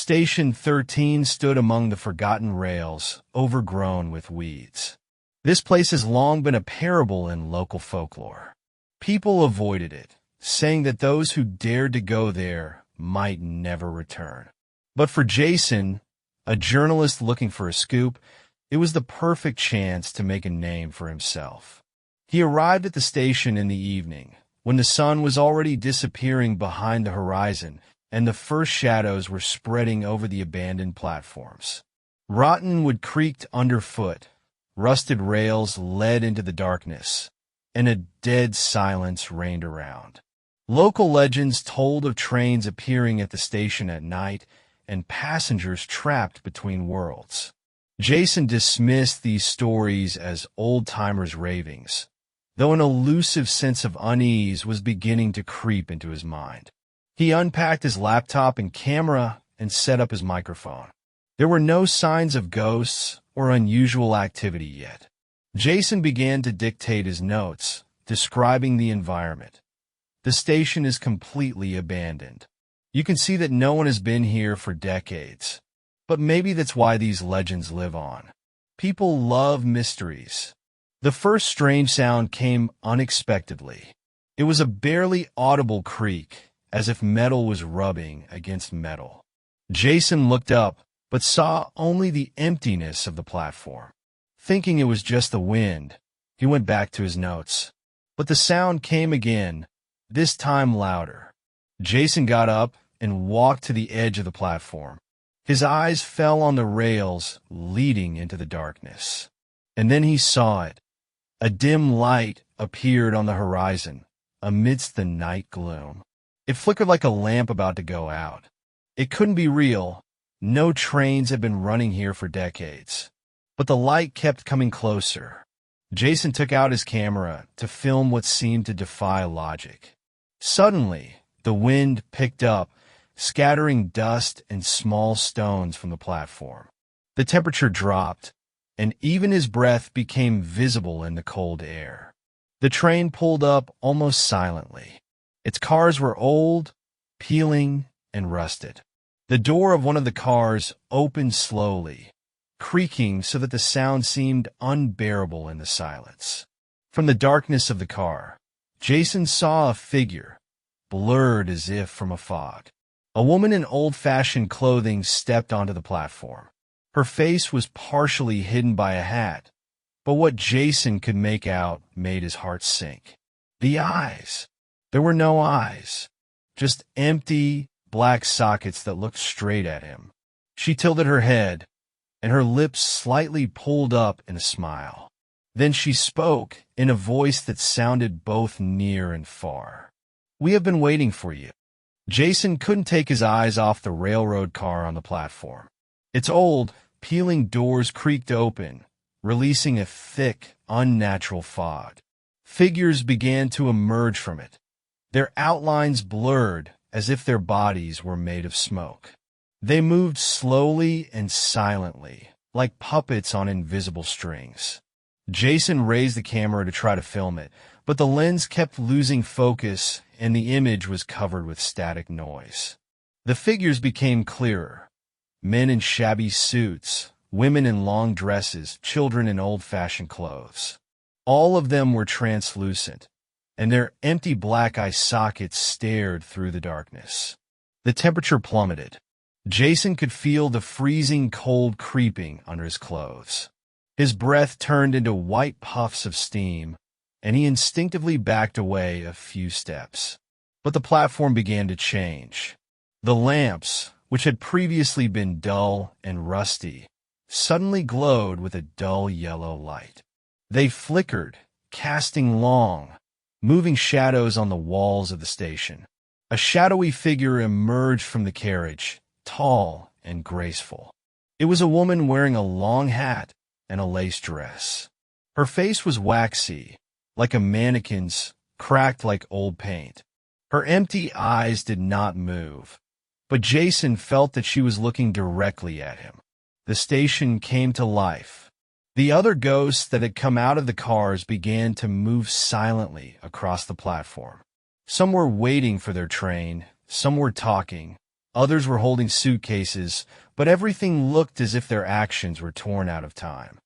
Station 13 stood among the forgotten rails, overgrown with weeds. This place has long been a parable in local folklore. People avoided it, saying that those who dared to go there might never return. But for Jason, a journalist looking for a scoop, it was the perfect chance to make a name for himself. He arrived at the station in the evening, when the sun was already disappearing behind the horizon and the first shadows were spreading over the abandoned platforms. Rotten wood creaked underfoot, rusted rails led into the darkness, and a dead silence reigned around. Local legends told of trains appearing at the station at night and passengers trapped between worlds. Jason dismissed these stories as old-timers' ravings, though an elusive sense of unease was beginning to creep into his mind. He unpacked his laptop and camera and set up his microphone. There were no signs of ghosts or unusual activity yet. Jason began to dictate his notes, describing the environment. The station is completely abandoned. You can see that no one has been here for decades. But maybe that's why these legends live on. People love mysteries. The first strange sound came unexpectedly. It was a barely audible creak, as if metal was rubbing against metal. Jason looked up, but saw only the emptiness of the platform. Thinking it was just the wind, he went back to his notes. But the sound came again, this time louder. Jason got up and walked to the edge of the platform. His eyes fell on the rails leading into the darkness. And then he saw it. A dim light appeared on the horizon, amidst the night gloom. It flickered like a lamp about to go out. It couldn't be real. No trains had been running here for decades. But the light kept coming closer. Jason took out his camera to film what seemed to defy logic. Suddenly, the wind picked up, scattering dust and small stones from the platform. The temperature dropped, and even his breath became visible in the cold air. The train pulled up almost silently. Its cars were old, peeling, and rusted. The door of one of the cars opened slowly, creaking so that the sound seemed unbearable in the silence. From the darkness of the car, Jason saw a figure, blurred as if from a fog. A woman in old-fashioned clothing stepped onto the platform. Her face was partially hidden by a hat, but what Jason could make out made his heart sink. The eyes. There were no eyes, just empty, black sockets that looked straight at him. She tilted her head, and her lips slightly pulled up in a smile. Then she spoke in a voice that sounded both near and far. "We have been waiting for you." Jason couldn't take his eyes off the railroad car on the platform. Its old, peeling doors creaked open, releasing a thick, unnatural fog. Figures began to emerge from it, their outlines blurred as if their bodies were made of smoke. They moved slowly and silently, like puppets on invisible strings. Jason raised the camera to try to film it, but the lens kept losing focus and the image was covered with static noise. The figures became clearer. Men in shabby suits, women in long dresses, children in old-fashioned clothes. All of them were translucent, and their empty black eye sockets stared through the darkness. The temperature plummeted. Jason could feel the freezing cold creeping under his clothes. His breath turned into white puffs of steam, and he instinctively backed away a few steps. But the platform began to change. The lamps, which had previously been dull and rusty, suddenly glowed with a dull yellow light. They flickered, casting long, moving shadows on the walls of the station. A shadowy figure emerged from the carriage, tall and graceful. It was a woman wearing a long hat and a lace dress. Her face was waxy, like a mannequin's, cracked like old paint. Her empty eyes did not move, but Jason felt that she was looking directly at him. The station came to life. The other ghosts that had come out of the cars began to move silently across the platform. Some were waiting for their train, some were talking, Others were holding suitcases, but everything looked as if their actions were torn out of time.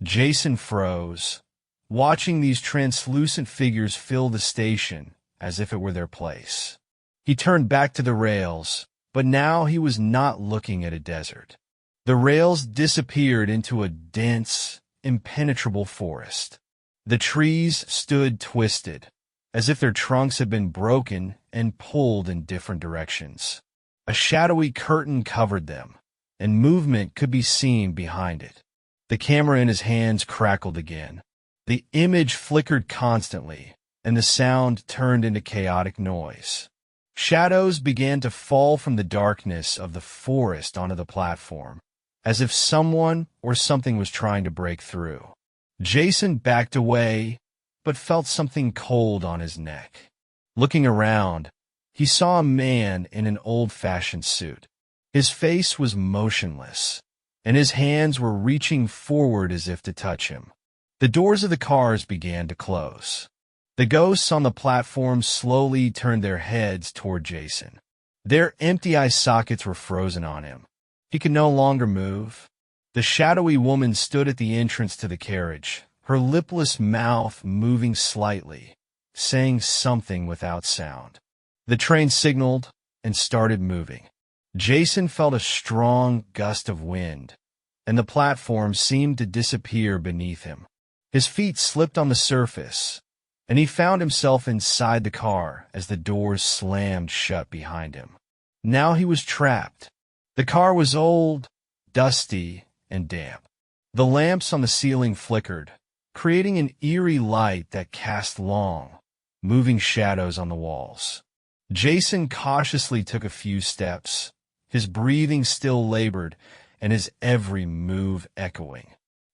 Jason froze, watching these translucent figures fill the station as if it were their place. He turned back to the rails, but now he was not looking at a desert. The rails disappeared into a dense, impenetrable forest. The trees stood twisted, as if their trunks had been broken and pulled in different directions. A shadowy curtain covered them, and movement could be seen behind it. The camera in his hands crackled again. The image flickered constantly, and the sound turned into chaotic noise. Shadows began to fall from the darkness of the forest onto the platform, as if someone or something was trying to break through. Jason backed away, but felt something cold on his neck. Looking around, he saw a man in an old-fashioned suit. His face was motionless, and his hands were reaching forward as if to touch him. The doors of the cars began to close. The ghosts on the platform slowly turned their heads toward Jason. Their empty eye sockets were frozen on him. He could no longer move. The shadowy woman stood at the entrance to the carriage, her lipless mouth moving slightly, saying something without sound. The train signaled and started moving. Jason felt a strong gust of wind, and the platform seemed to disappear beneath him. His feet slipped on the surface, and he found himself inside the car as the doors slammed shut behind him. Now he was trapped. The car was old, dusty, and damp. The lamps on the ceiling flickered, creating an eerie light that cast long, moving shadows on the walls. Jason cautiously took a few steps, his breathing still labored, and his every move echoing.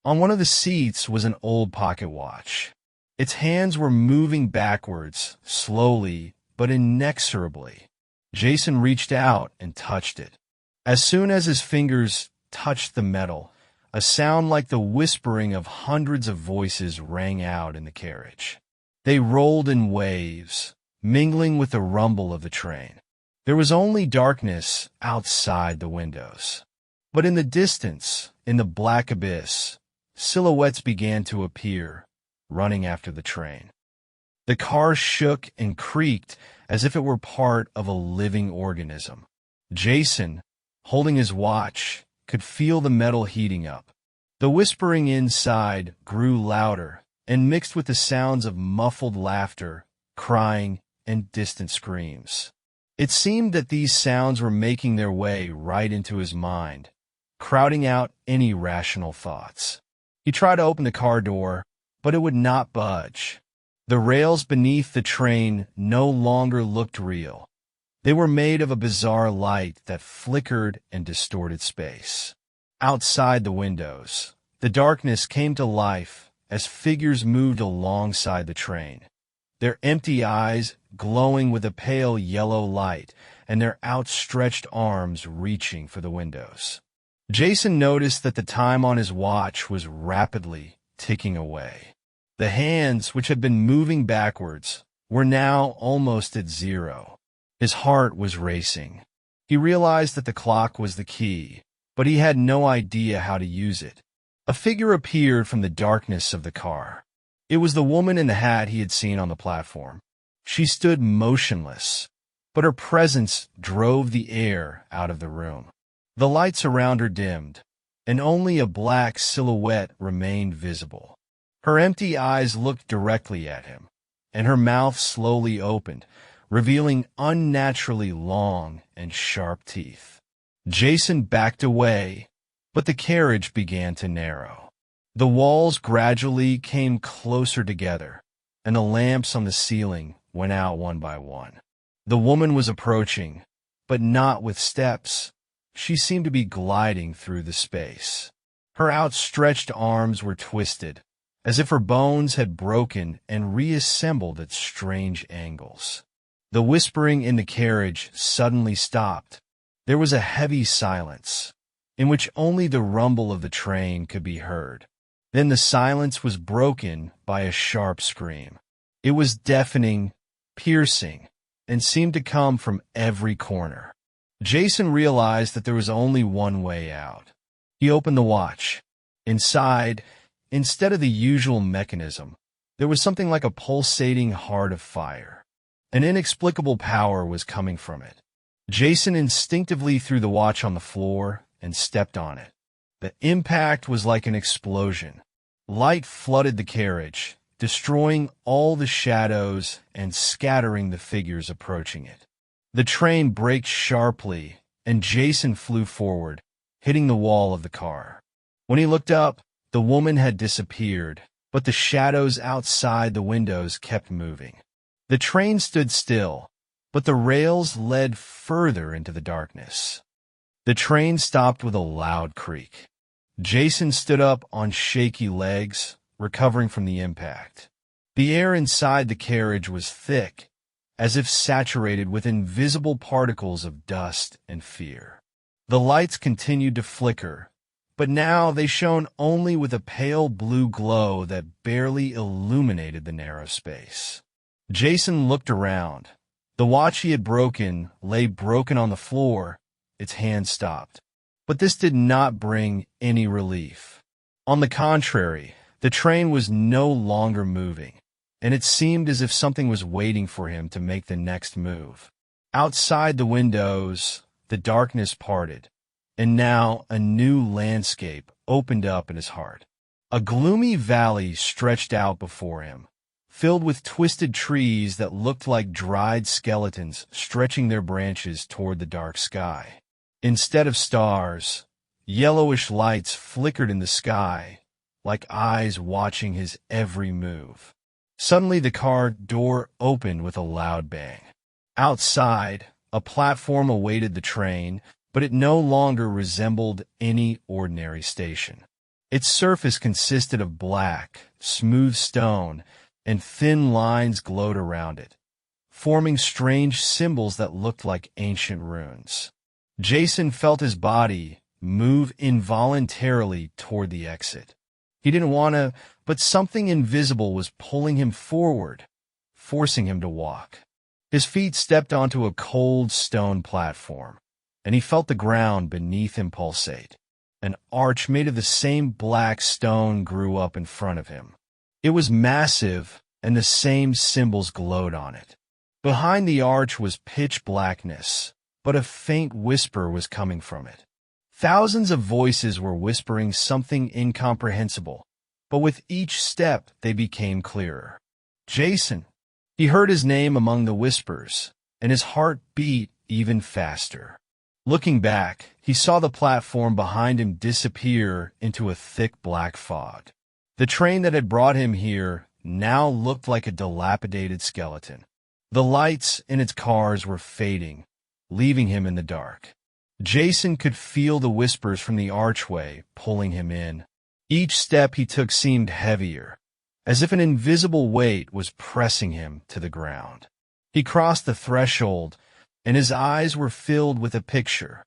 On one of the seats was an old pocket watch. Its hands were moving backwards, slowly but inexorably. Jason reached out and touched it. As soon as his fingers touched the metal, a sound like the whispering of hundreds of voices rang out in the carriage. They rolled in waves, mingling with the rumble of the train. There was only darkness outside the windows. But in the distance, in the black abyss, silhouettes began to appear, running after the train. The car shook and creaked as if it were part of a living organism. Jason, holding his watch, could feel the metal heating up. The whispering inside grew louder and mixed with the sounds of muffled laughter, crying, and distant screams. It seemed that these sounds were making their way right into his mind, crowding out any rational thoughts. He tried to open the car door, but it would not budge. The rails beneath the train no longer looked real. They were made of a bizarre light that flickered and distorted space. Outside the windows, the darkness came to life as figures moved alongside the train, their empty eyes glowing with a pale yellow light and their outstretched arms reaching for the windows. Jason noticed that the time on his watch was rapidly ticking away. The hands, which had been moving backwards, were now almost at zero. His heart was racing. He realized that the clock was the key, but he had no idea how to use it. A figure appeared from the darkness of the car. It was the woman in the hat he had seen on the platform. She stood motionless, but her presence drove the air out of the room. The lights around her dimmed, and only a black silhouette remained visible. Her empty eyes looked directly at him, and her mouth slowly opened, revealing unnaturally long and sharp teeth. Jason backed away, but the carriage began to narrow. The walls gradually came closer together, and the lamps on the ceiling went out one by one. The woman was approaching, but not with steps. She seemed to be gliding through the space. Her outstretched arms were twisted, as if her bones had broken and reassembled at strange angles. The whispering in the carriage suddenly stopped. There was a heavy silence, in which only the rumble of the train could be heard. Then the silence was broken by a sharp scream. It was deafening, piercing, and seemed to come from every corner. Jason realized that there was only one way out. He opened the watch. Inside, instead of the usual mechanism, there was something like a pulsating heart of fire. An inexplicable power was coming from it. Jason instinctively threw the watch on the floor and stepped on it. The impact was like an explosion. Light flooded the carriage, destroying all the shadows and scattering the figures approaching it. The train braked sharply, and Jason flew forward, hitting the wall of the car. When he looked up, the woman had disappeared, but the shadows outside the windows kept moving. The train stood still, but the rails led further into the darkness. The train stopped with a loud creak. Jason stood up on shaky legs, recovering from the impact. The air inside the carriage was thick, as if saturated with invisible particles of dust and fear. The lights continued to flicker, but now they shone only with a pale blue glow that barely illuminated the narrow space. Jason looked around. The watch he had broken lay broken on the floor, its hand stopped. But this did not bring any relief. On the contrary, the train was no longer moving, and it seemed as if something was waiting for him to make the next move. Outside the windows, the darkness parted, and now a new landscape opened up in his heart. A gloomy valley stretched out before him, filled with twisted trees that looked like dried skeletons stretching their branches toward the dark sky. Instead of stars, yellowish lights flickered in the sky, like eyes watching his every move. Suddenly the car door opened with a loud bang. Outside, a platform awaited the train, but it no longer resembled any ordinary station. Its surface consisted of black, smooth stone, and thin lines glowed around it, forming strange symbols that looked like ancient runes. Jason felt his body move involuntarily toward the exit. He didn't want to, but something invisible was pulling him forward, forcing him to walk. His feet stepped onto a cold stone platform, and he felt the ground beneath him pulsate. An arch made of the same black stone grew up in front of him. It was massive, and the same symbols glowed on it. Behind the arch was pitch blackness, but a faint whisper was coming from it. Thousands of voices were whispering something incomprehensible, but with each step they became clearer. Jason. He heard his name among the whispers, and his heart beat even faster. Looking back, he saw the platform behind him disappear into a thick black fog. The train that had brought him here now looked like a dilapidated skeleton. The lights in its cars were fading, leaving him in the dark. Jason could feel the whispers from the archway pulling him in. Each step he took seemed heavier, as if an invisible weight was pressing him to the ground. He crossed the threshold, and his eyes were filled with a picture,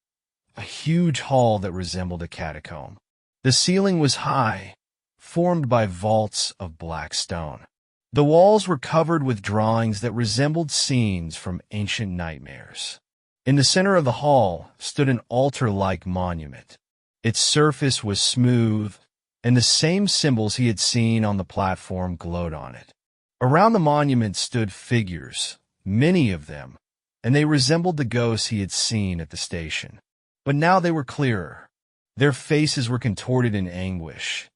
a huge hall that resembled a catacomb. The ceiling was high, formed by vaults of black stone. The walls were covered with drawings that resembled scenes from ancient nightmares. In the center of the hall stood an altar-like monument. Its surface was smooth, and the same symbols he had seen on the platform glowed on it. Around the monument stood figures, many of them, and they resembled the ghosts he had seen at the station. But now they were clearer. Their faces were contorted in anguish,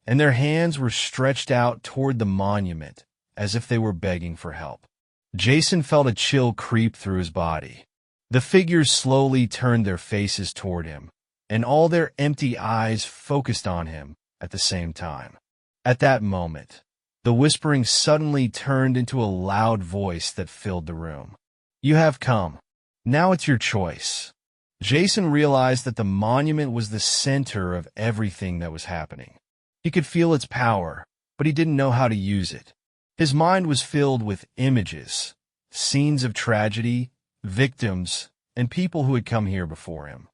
and their hands were stretched out toward the monument as if they were begging for help. Jason felt a chill creep through his body. The figures slowly turned their faces toward him, and all their empty eyes focused on him at the same time. At that moment, the whispering suddenly turned into a loud voice that filled the room. "You have come. Now it's your choice." Jason realized that the monument was the center of everything that was happening. He could feel its power, but he didn't know how to use it. His mind was filled with images, scenes of tragedy, victims, and people who had come here before him.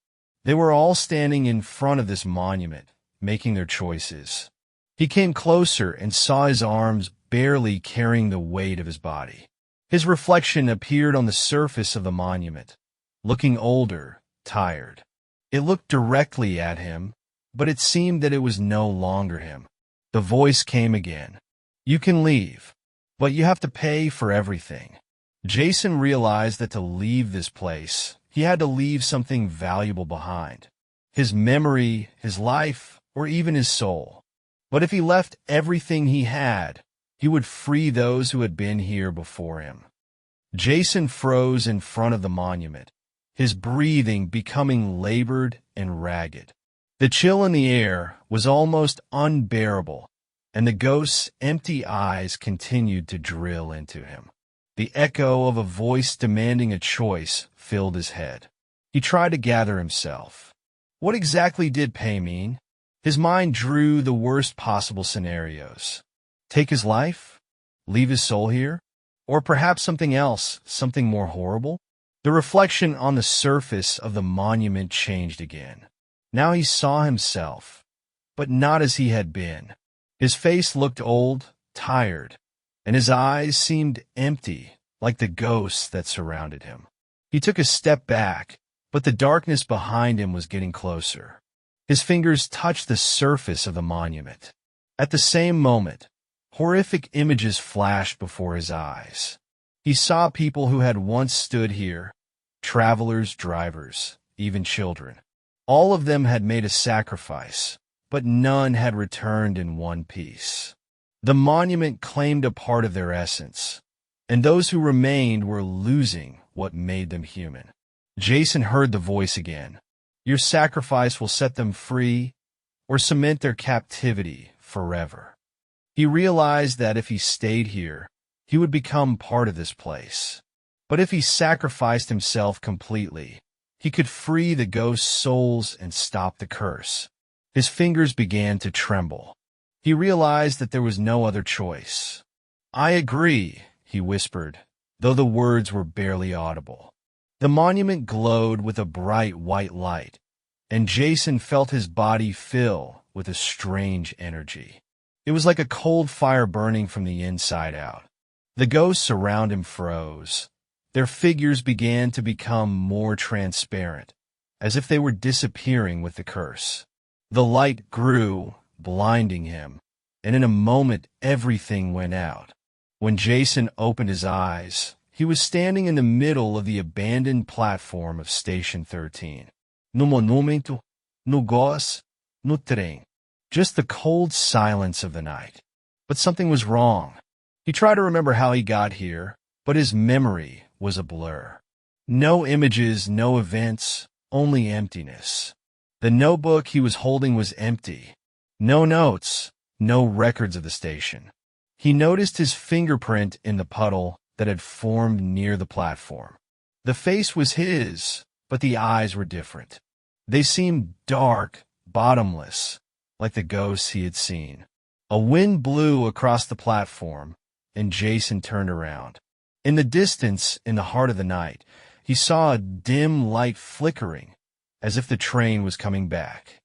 They were all standing in front of this monument, making their choices. He came closer and saw his arms barely carrying the weight of his body. His reflection appeared on the surface of the monument, looking older, tired. It looked directly at him, but it seemed that it was no longer him. The voice came again. You can leave, but you have to pay for everything. Jason realized that to leave this place, he had to leave something valuable behind. His memory, his life, or even his soul. But if he left everything he had, he would free those who had been here before him. Jason froze in front of the monument, his breathing becoming labored and ragged. The chill in the air was almost unbearable, and the ghost's empty eyes continued to drill into him. The echo of a voice demanding a choice filled his head. He tried to gather himself. What exactly did pay mean? His mind drew the worst possible scenarios. Take his life? Leave his soul here? Or perhaps something else, something more horrible? The reflection on the surface of the monument changed again. Now he saw himself, but not as he had been. His face looked old, tired, and his eyes seemed empty, like the ghosts that surrounded him. He took a step back, but the darkness behind him was getting closer. His fingers touched the surface of the monument. At the same moment, horrific images flashed before his eyes. He saw people who had once stood here, travelers, drivers, even children. All of them had made a sacrifice, but none had returned in one piece. The monument claimed a part of their essence, and those who remained were losing what made them human. Jason heard the voice again. Your sacrifice will set them free or cement their captivity forever. He realized that if he stayed here, he would become part of this place. But if he sacrificed himself completely, he could free the ghost's souls and stop the curse. His fingers began to tremble. He realized that there was no other choice. I agree, he whispered, though the words were barely audible. The monument glowed with a bright white light, and Jason felt his body fill with a strange energy. It was like a cold fire burning from the inside out. The ghosts around him froze. Their figures began to become more transparent, as if they were disappearing with the curse. The light grew, blinding him, and in a moment everything went out. When Jason opened his eyes, he was standing in the middle of the abandoned platform of Station 13. No monumento, no ghost, no trem. Just the cold silence of the night. But something was wrong. He tried to remember how he got here, but his memory was a blur. No images, no events, only emptiness. The notebook he was holding was empty. No notes, no records of the station. He noticed his fingerprint in the puddle that had formed near the platform. The face was his, but the eyes were different. They seemed dark, bottomless, like the ghosts he had seen. A wind blew across the platform, and Jason turned around. In the distance, in the heart of the night, he saw a dim light flickering, as if the train was coming back.